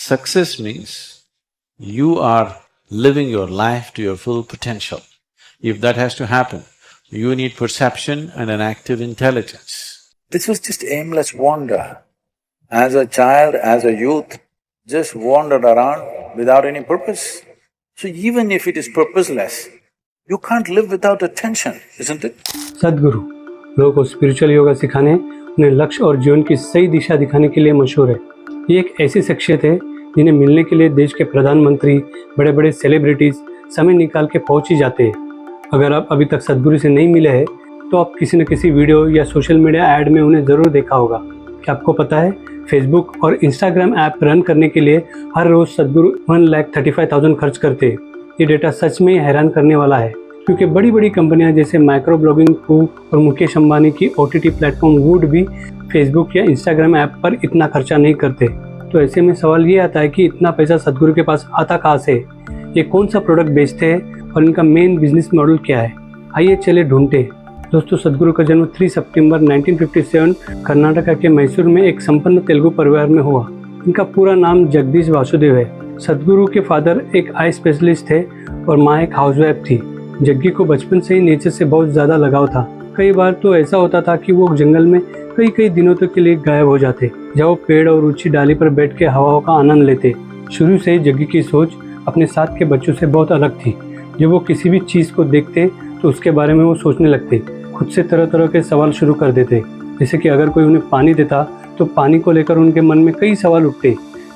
Success means you are living your life to your full potential. If that has to happen, you need perception and an active intelligence. This was just aimless wander. As a child, as a youth, just wandered around without any purpose. So even if it is purposeless, you can't live without attention, isn't it? सद्गुरु लोगों को spiritual yoga सिखाने, उन्हें लक्ष्य और जीवन की सही दिशा दिखाने के लिए मशहूर है। ये एक ऐसी शख्सियत है जिन्हें मिलने के लिए देश के प्रधानमंत्री, बड़े बड़े सेलिब्रिटीज समय निकाल के पहुंच ही जाते हैं। अगर आप अभी तक सद्गुरु से नहीं मिले हैं तो आप किसी न किसी वीडियो या सोशल मीडिया ऐड में उन्हें ज़रूर देखा होगा। क्या आपको पता है फेसबुक और इंस्टाग्राम ऐप रन करने के लिए हर रोज़ सद्गुरु 1,35,000 खर्च करते हैं। ये डेटा सच में हैरान करने वाला है, क्योंकि बड़ी बड़ी कंपनियां जैसे माइक्रो ब्लॉगिंग को और मुकेश अंबानी की OTT प्लेटफॉर्म वुड भी फेसबुक या इंस्टाग्राम ऐप पर इतना खर्चा नहीं करते। तो ऐसे में सवाल ये आता है कि इतना पैसा सद्गुरु के पास आता कहाँ से? ये कौन सा प्रोडक्ट बेचते हैं और इनका मेन बिजनेस मॉडल क्या है? आइए चले ढूंढते। दोस्तों, सद्गुरु का जन्म 3 सितंबर 1957 कर्नाटका के मैसूर में एक संपन्न तेलुगु परिवार में हुआ। इनका पूरा नाम जगदीश वासुदेव है। सद्गुरु के फादर एक आई स्पेशलिस्ट थे और माँ एक हाउसवाइफ थी। जग्गी को बचपन से ही नेचर से बहुत ज़्यादा लगाव था। कई बार तो ऐसा होता था कि वो जंगल में कई दिनों तक के लिए गायब हो जाते, जब वो पेड़ और ऊंची डाली पर बैठ के हवाओं का आनंद लेते। शुरू से ही जग्गी की सोच अपने साथ के बच्चों से बहुत अलग थी। जब वो किसी भी चीज़ को देखते तो उसके बारे में वो सोचने लगते, खुद से तरह तरह के सवाल शुरू कर देते। जैसे कि अगर कोई उन्हें पानी देता तो पानी को लेकर उनके मन में कई सवाल उठते,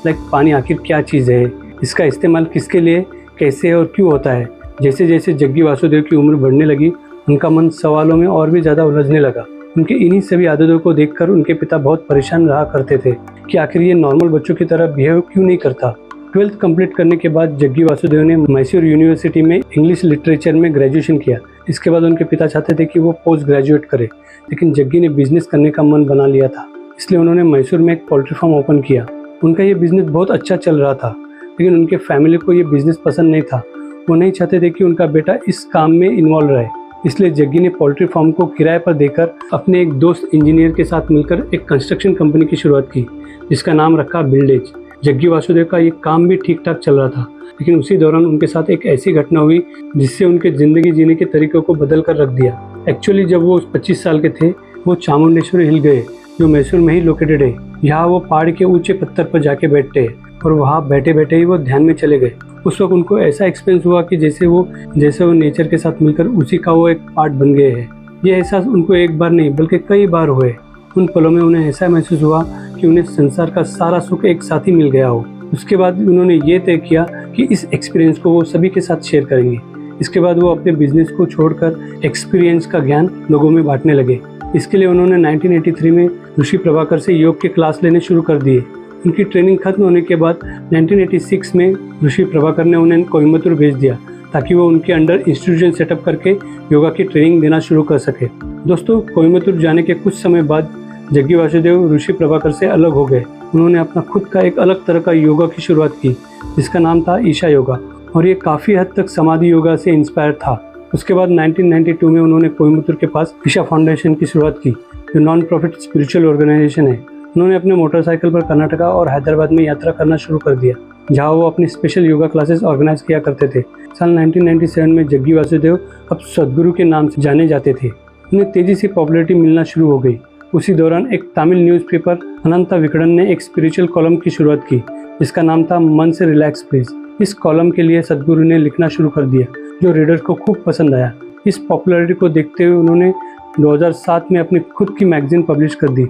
लाइक पानी आखिर क्या चीज़ है, इसका इस्तेमाल किसके लिए, कैसे और क्यों होता है। जैसे जैसे जग्गी वासुदेव की उम्र बढ़ने लगी, उनका मन सवालों में और भी ज़्यादा उलझने लगा। उनके इन्हीं सभी आदतों को देखकर उनके पिता बहुत परेशान रहा करते थे कि आखिर ये नॉर्मल बच्चों की तरह बिहेव क्यों नहीं करता। 12th कंप्लीट करने के बाद जग्गी वासुदेव ने मैसूर यूनिवर्सिटी में इंग्लिश लिटरेचर में ग्रेजुएशन किया। इसके बाद उनके पिता चाहते थे कि वो पोस्ट ग्रेजुएट करे, लेकिन जग्गी ने बिजनेस करने का मन बना लिया था। इसलिए उन्होंने मैसूर में एक पोल्ट्री फार्म ओपन किया। उनका ये बिजनेस बहुत अच्छा चल रहा था, लेकिन उनके फैमिली को ये बिजनेस पसंद नहीं था। वो नहीं चाहते थे कि उनका बेटा इस काम में इन्वॉल्व रहे। इसलिए जग्गी ने पोल्ट्री फार्म को किराए पर देकर अपने एक दोस्त इंजीनियर के साथ मिलकर एक कंस्ट्रक्शन कंपनी की शुरुआत की, जिसका नाम रखा बिल्डेज। जग्गी वासुदेव का ये काम भी ठीक ठाक चल रहा था, लेकिन उसी दौरान उनके साथ एक ऐसी घटना हुई जिससे उनके ज़िंदगी जीने के तरीक़ों को बदल कर रख दिया। एक्चुअली जब वो 25 साल के थे, वो चामुंडेश्वर हिल गए, जो मैसूर में ही लोकेटेड है। यहाँ वो पहाड़ के ऊंचे पत्थर पर जाके बैठते हैं और वहाँ बैठे बैठे ही वो ध्यान में चले गए। उस वक्त उनको ऐसा एक्सपीरियंस हुआ कि जैसे वो नेचर के साथ मिलकर उसी का वो एक पार्ट बन गए हैं। ये एहसास उनको एक बार नहीं बल्कि कई बार हुए। उन पलों में उन्हें ऐसा महसूस हुआ कि उन्हें संसार का सारा सुख एक साथ ही मिल गया हो। उसके बाद उन्होंने ये तय किया कि इस एक्सपीरियंस को वो सभी के साथ शेयर करेंगे। इसके बाद वो अपने बिजनेस को छोड़कर एक्सपीरियंस का ज्ञान लोगों में बांटने लगे। इसके लिए उन्होंने 1983 में ऋषि प्रभाकर से योग के क्लास लेने शुरू कर दिए। उनकी ट्रेनिंग खत्म होने के बाद 1986 में ऋषि प्रभाकर ने उन्हें कोयम्बतूर भेज दिया, ताकि वो उनके अंडर इंस्टीट्यूशन सेटअप करके योगा की ट्रेनिंग देना शुरू कर सके। दोस्तों, कोयम्बतूर जाने के कुछ समय बाद जग्गी वासुदेव ऋषि प्रभाकर से अलग हो गए। उन्होंने अपना खुद का एक अलग तरह का योगा की शुरुआत की, जिसका नाम था ईशा योगा, और ये काफ़ी हद तक समाधि योगा से इंस्पायर था। उसके बाद 1992 में उन्होंने कोयम्बतूर के पास ईशा फाउंडेशन की शुरुआत की, जो नॉन प्रॉफिट स्पिरिचुअल ऑर्गेनाइजेशन है। उन्होंने अपने मोटरसाइकिल पर कर्नाटका और हैदराबाद में यात्रा करना शुरू कर दिया, जहां वो अपनी स्पेशल योगा क्लासेस ऑर्गेनाइज किया करते थे। साल 1997 में जग्गी वासुदेव अब सद्गुरु के नाम से जाने जाते थे। उन्हें तेजी से पॉपुलैरिटी मिलना शुरू हो गई। उसी दौरान एक तमिल न्यूज़पेपर अनंता विकड़न ने एक स्पिरिचुअल कॉलम की शुरुआत की, जिसका नाम था मन से रिलैक्स प्लीज। इस कॉलम के लिए सद्गुरु ने लिखना शुरू कर दिया, जो रीडर्स को खूब पसंद आया। इस पॉपुलैरिटी को देखते हुए उन्होंने 2007 में अपनी खुद की मैगजीन पब्लिश कर दी।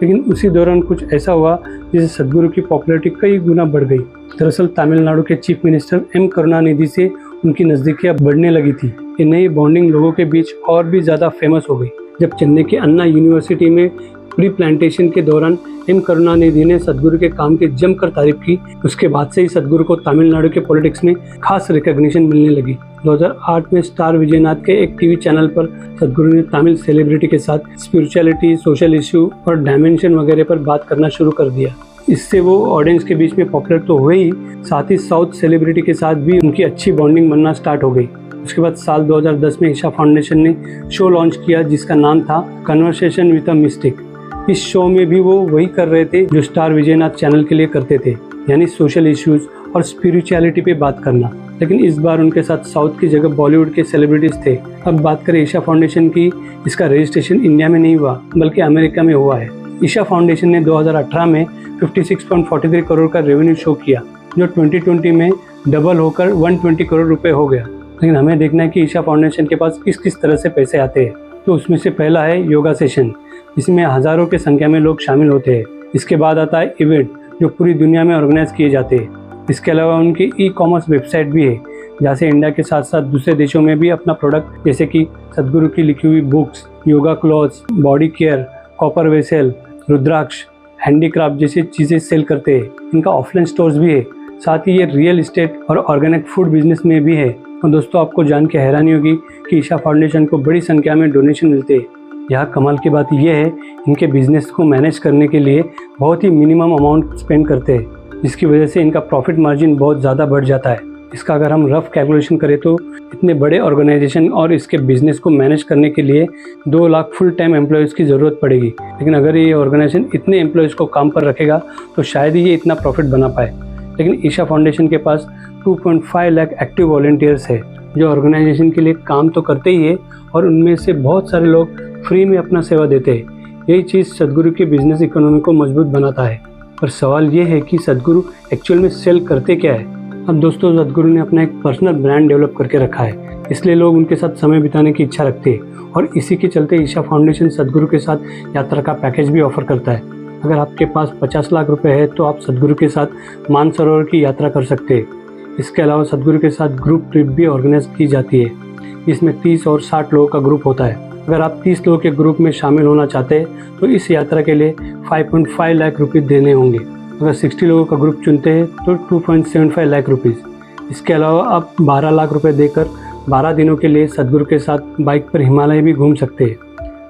लेकिन उसी दौरान कुछ ऐसा हुआ जिससे सद्गुरु की पॉपुलैरिटी कई गुना बढ़ गई। दरअसल तमिलनाडु के चीफ मिनिस्टर M करुणानिधि से उनकी नज़दीकियाँ बढ़ने लगी थी। ये नई बॉन्डिंग लोगों के बीच और भी ज़्यादा फेमस हो गई। जब चेन्नई के अन्ना यूनिवर्सिटी में प्री प्लांटेशन के दौरान M करुणानिधि ने सद्गुरु के काम की जमकर तारीफ की, उसके बाद से ही सद्गुरु को तमिलनाडु के पॉलिटिक्स में खास रिकॉग्निशन मिलने लगी। 2008 में स्टार विजयनाथ के एक टीवी चैनल पर सद्गुरु ने तमिल सेलिब्रिटी के साथ स्पिरिचुअलिटी, सोशल इश्यू और डायमेंशन वगैरह पर बात करना शुरू कर दिया। इससे वो ऑडियंस के बीच में पॉपुलर तो हुए ही, साथ ही साउथ सेलिब्रिटी के साथ भी उनकी अच्छी बॉन्डिंग बनना स्टार्ट हो गई। उसके बाद साल 2010 में ईशा फाउंडेशन ने शो लॉन्च किया, जिसका नाम था कन्वर्सेशन विद अ मिस्टिक। इस शो में भी वो वही कर रहे थे जो स्टार विजयनाथ चैनल के लिए करते थे। यानी सोशल इश्यूज और स्पिरिचुअलिटी पे बात करना। लेकिन इस बार उनके साथ साउथ की जगह बॉलीवुड के सेलिब्रिटीज थे। अब बात करें ईशा फाउंडेशन की, इसका रजिस्ट्रेशन इंडिया में नहीं हुआ बल्कि अमेरिका में हुआ है। ईशा फाउंडेशन ने 2018 में 56.43 करोड़ का रेवेन्यू शो किया, जो 2020 में डबल होकर 120 करोड़ रुपए हो गया। लेकिन हमें देखना है कि ईशा फाउंडेशन के पास किस किस तरह से पैसे आते हैं। तो उसमें से पहला है योगा सेशन, जिसमें हजारों की संख्या में लोग शामिल होते हैं। इसके बाद आता है इवेंट, जो पूरी दुनिया में ऑर्गेनाइज किए जाते हैं। इसके अलावा उनकी ई-कॉमर्स वेबसाइट भी है, जहाँ से इंडिया के साथ साथ दूसरे देशों में भी अपना प्रोडक्ट जैसे कि सदगुरु की लिखी हुई books, yoga clothes, body care, copper vessel, rudraksha, handicraft जैसी चीज़ें सेल करते हैं। इनका ऑफलाइन स्टोर्स भी है। साथ ही ये रियल इस्टेट और ऑर्गेनिक फूड बिजनेस में भी है। और दोस्तों, आपको जान के हैरानी होगी कि ईशा फाउंडेशन को बड़ी संख्या में डोनेशन मिलते हैं। यहाँ कमाल की बात यह है, इनके बिजनेस को मैनेज करने के लिए बहुत ही मिनिमम अमाउंट स्पेंड करते हैं, जिसकी वजह से इनका प्रॉफिट मार्जिन बहुत ज़्यादा बढ़ जाता है। इसका अगर हम रफ कैलकुलेशन करें तो इतने बड़े ऑर्गेनाइजेशन और इसके बिजनेस को मैनेज करने के लिए 2 लाख फुल टाइम एम्प्लॉयज़ की ज़रूरत पड़ेगी। लेकिन अगर ये ऑर्गेनाइजेशन इतने एम्प्लॉयज़ को काम पर रखेगा तो शायद ही ये इतना प्रॉफिट बना पाए। लेकिन ईशा फाउंडेशन के पास 2.5 लाख एक्टिव वॉलंटियर्स है, जो ऑर्गेनाइजेशन के लिए काम तो करते ही है और उनमें से बहुत सारे लोग फ्री में अपना सेवा देते हैं। यही चीज़ सदगुरु के बिजनेस इकोनॉमी को मजबूत बनाता है। पर सवाल ये है कि सदगुरु एक्चुअल में सेल करते क्या है। अब दोस्तों, सदगुरु ने अपना एक पर्सनल ब्रांड डेवलप करके रखा है, इसलिए लोग उनके साथ समय बिताने की इच्छा रखते हैं। और इसी के चलते ईशा फाउंडेशन सदगुरु के साथ यात्रा का पैकेज भी ऑफर करता है। अगर आपके पास 50 लाख रुपए है तो आप सदगुरु के साथ मानसरोवर की यात्रा कर सकते हैं। इसके अलावा सदगुरु के साथ ग्रुप ट्रिप भी ऑर्गेनाइज की जाती है, जिसमें 30 और 60 लोगों का ग्रुप होता है। अगर आप 30 लोगों के ग्रुप में शामिल होना चाहते हैं तो इस यात्रा के लिए 5.5 लाख रुपये देने होंगे। अगर 60 लोगों का ग्रुप चुनते हैं तो 2.75 लाख रुपीज़। इसके अलावा आप 12 लाख रुपए देकर 12 दिनों के लिए सदगुरु के साथ बाइक पर हिमालय भी घूम सकते हैं।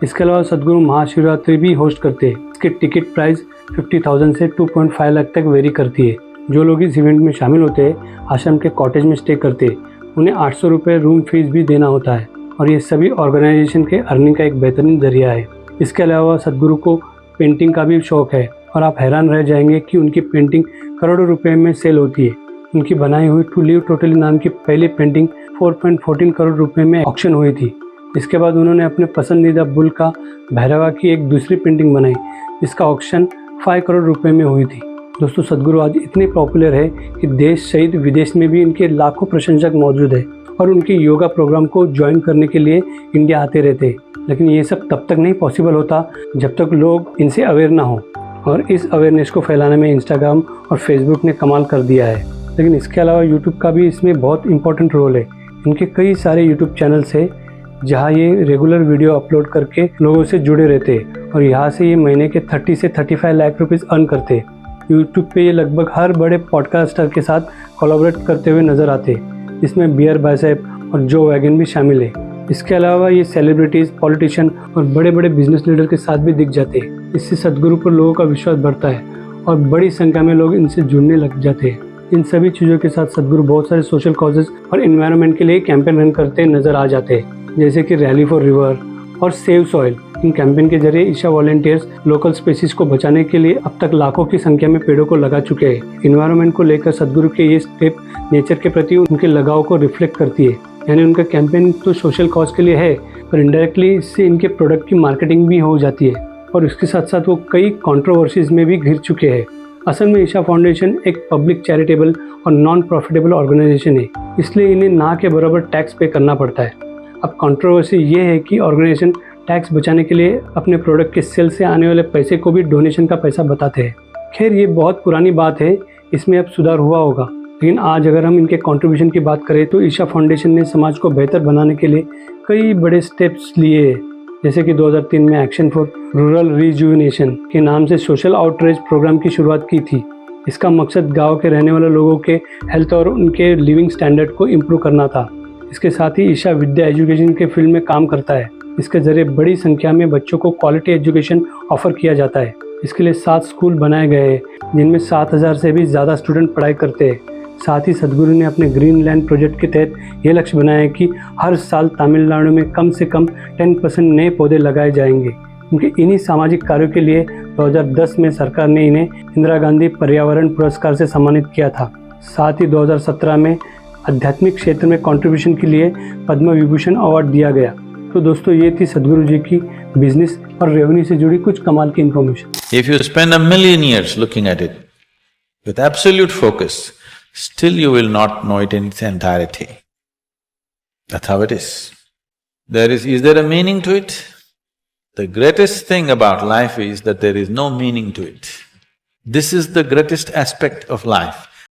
इसके अलावा सदगुरु महाशिवरात्रि भी होस्ट करते हैं। इसकी टिकट प्राइस 50,000 से 2.5 लाख तक वेरी करती है। जो लोग इस इवेंट में शामिल होते हैं आश्रम के कॉटेज में स्टे करते हैं, उन्हें 800 रुपये रूम फीस भी देना होता है। और ये सभी ऑर्गेनाइजेशन के अर्निंग का एक बेहतरीन जरिया है। इसके अलावा सदगुरु को पेंटिंग का भी शौक है और आप हैरान रह जाएंगे कि उनकी पेंटिंग करोड़ों रुपए में सेल होती है। उनकी बनाई हुई टू लिव टोटली नाम की पहली पेंटिंग 4.14 करोड़ रुपए में ऑक्शन हुई थी। इसके बाद उन्होंने अपने पसंदीदा बुल का भैरवा की एक दूसरी पेंटिंग बनाई, जिसका ऑक्शन 5 करोड़ रुपए में हुई थी। दोस्तों, सदगुरु आज इतने पॉपुलर है कि देश सहित विदेश में भी इनके लाखों प्रशंसक मौजूद है और उनके योगा प्रोग्राम को ज्वाइन करने के लिए इंडिया आते रहते हैं। लेकिन ये सब तब तक नहीं पॉसिबल होता जब तक लोग इनसे अवेयर ना हो, और इस अवेयरनेस को फैलाने में इंस्टाग्राम और फेसबुक ने कमाल कर दिया है। लेकिन इसके अलावा यूट्यूब का भी इसमें बहुत इंपॉर्टेंट रोल है। इनके कई सारे यूट्यूब चैनल्स है जहाँ ये रेगुलर वीडियो अपलोड करके लोगों से जुड़े रहते हैं और यहाँ से ये महीने के 30 से 35 लाख रुपीज़ अर्न करते हैं। यूट्यूब पे ये लगभग हर बड़े पॉडकास्टर के साथ कोलैबोरेट करते हुए नजर आते हैं, जिसमें बियर बाइसेप और जो वैगन भी शामिल है। इसके अलावा ये सेलिब्रिटीज़, पॉलिटिशियन और बड़े बड़े बिजनेस लीडर के साथ भी दिख जाते हैं। इससे सदगुरु पर लोगों का विश्वास बढ़ता है और बड़ी संख्या में लोग इनसे जुड़ने लग जाते हैं। इन सभी चीज़ों के साथ सदगुरु बहुत सारे सोशल कॉजेज और एनवायरनमेंट के लिए कैंपेन रन करते नजर आ जाते हैं, जैसे कि रैली फॉर रिवर और सेव सॉइल। इन कैंपेन के जरिए ईशा वॉलंटियर्स लोकल स्पीसीज को बचाने के लिए अब तक लाखों की संख्या में पेड़ों को लगा चुके हैं। एनवायरनमेंट को लेकर सदगुरु के ये स्टेप नेचर के प्रति उनके लगाव को रिफ्लेक्ट करती है। यानी उनका कैंपेन तो सोशल कॉज के लिए है, पर इनडायरेक्टली इससे इनके प्रोडक्ट की मार्केटिंग भी हो जाती है और इसके साथ साथ वो कई कंट्रोवर्सीज में भी घिर चुके हैं। असल में ईशा फाउंडेशन एक पब्लिक चैरिटेबल और नॉन प्रॉफिटेबल ऑर्गेनाइजेशन है, इसलिए इन्हें ना के बराबर टैक्स पे करना पड़ता है। अब कंट्रोवर्सी ये है कि ऑर्गेनाइजेशन टैक्स बचाने के लिए अपने प्रोडक्ट के सेल से आने वाले पैसे को भी डोनेशन का पैसा बताते हैं। खैर, ये बहुत पुरानी बात है, इसमें अब सुधार हुआ होगा। लेकिन आज अगर हम इनके कंट्रीब्यूशन की बात करें तो ईशा फाउंडेशन ने समाज को बेहतर बनाने के लिए कई बड़े स्टेप्स लिए हैं। जैसे कि 2003 में एक्शन फॉर रूरल रिजुविनेशन के नाम से सोशल आउटरीच प्रोग्राम की शुरुआत की थी। इसका मकसद गांव के रहने वाले लोगों के हेल्थ और उनके लिविंग स्टैंडर्ड को इम्प्रूव करना था। इसके साथ ही ईशा विद्या एजुकेशन के फील्ड में काम करता है। इसके जरिए बड़ी संख्या में बच्चों को क्वालिटी एजुकेशन ऑफर किया जाता है। इसके लिए 7 स्कूल बनाए गए हैं, जिनमें 7,000 से भी ज़्यादा स्टूडेंट पढ़ाई करते हैं। साथ ही सदगुरु ने अपने ग्रीन लैंड प्रोजेक्ट के तहत ये लक्ष्य बनाया है कि हर साल तमिलनाडु में कम से कम 10% नए पौधे लगाए जाएंगे। उनके इन्हीं सामाजिक कार्यों के लिए 2010 में सरकार ने इन्हें इंदिरा गांधी पर्यावरण पुरस्कार से सम्मानित किया था। साथ ही 2017 में आध्यात्मिक क्षेत्र में कंट्रीब्यूशन के लिए पद्म विभूषण अवार्ड दिया गया। तो दोस्तों ये थी सद्गुरु जी की बिजनेस और रेवेन्यू से जुड़ी कुछ कमाल की information. If you spend a million years looking at it with absolute focus, still you will not know it in its entirety. That's how it is. Is there a meaning to it? The greatest thing about life is that there is no meaning to it. This is the greatest aspect of life.